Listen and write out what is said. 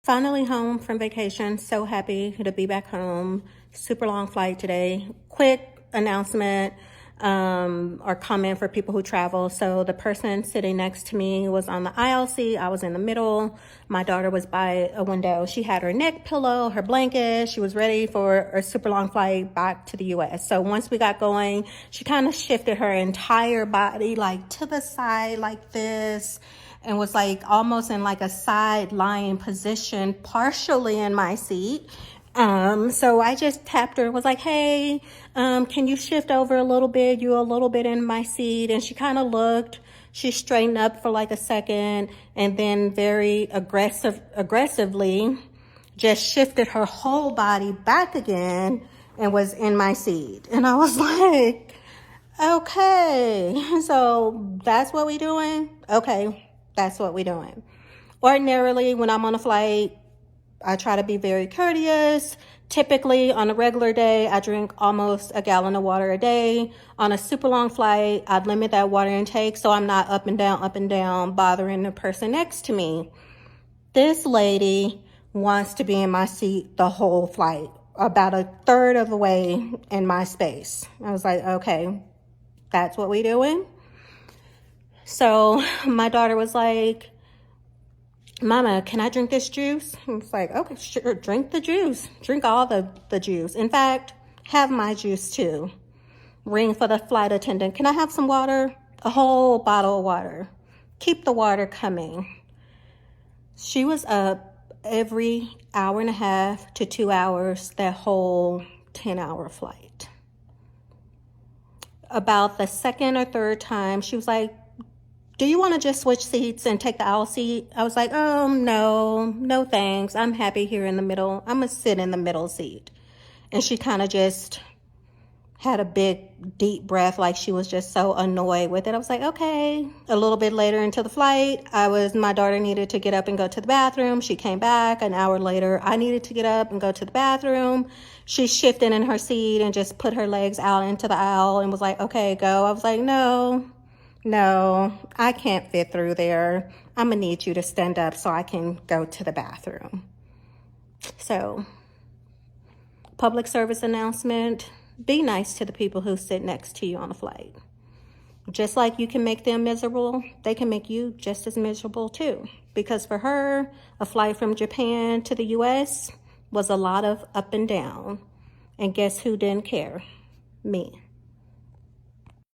Finally home from vacation. So happy to be back home. Super long flight today. Quick announcement or comment for people who travel. So the person sitting next to me was on the aisle seat. I was in the middle. My daughter was by a window. She had her neck pillow, her blanket. She was ready for a super long flight back to the US. So once we got going, she kind of shifted her entire body like to the side like this, and was like almost in like a side lying position, partially in my seat. So I just tapped her and was like, hey, can you shift over a little bit? You're a little bit in my seat. And she kind of looked, she straightened up for like a second, and then very aggressively just shifted her whole body back again and was in my seat. And I was like, okay, so that's what we doing? Okay, that's what we doing. Ordinarily, when I'm on a flight, I try to be very courteous. Typically, on a regular day, I drink almost a gallon of water a day. On a super long flight, I'd limit that water intake so I'm not up and down, bothering the person next to me. This lady wants to be in my seat the whole flight, about a third of the way in my space. I was like, okay, that's what we doing? So my daughter was like, Mama, can I drink this juice? I was like, okay, sure, drink the juice. Drink all the juice. In fact, have my juice too. Ring for the flight attendant. Can I have some water? A whole bottle of water. Keep the water coming. She was up every hour and a half to 2 hours, that whole 10-hour flight. About the second or third time, she was like, do you want to just switch seats and take the aisle seat? I was like, no thanks. I'm happy here in the middle. I'm going to sit in the middle seat. And she kind of just had a big, deep breath, like she was just so annoyed with it. I was like, okay. A little bit later into the flight, my daughter needed to get up and go to the bathroom. She came back. An hour later, I needed to get up and go to the bathroom. She shifted in her seat and just put her legs out into the aisle and was like, okay, go. I was like, no, I can't fit through there. I'm gonna need you to stand up so I can go to the bathroom. So, public service announcement, be nice to the people who sit next to you on a flight. Just like you can make them miserable, they can make you just as miserable too. Because for her, a flight from Japan to the US was a lot of up and down. And guess who didn't care? Me.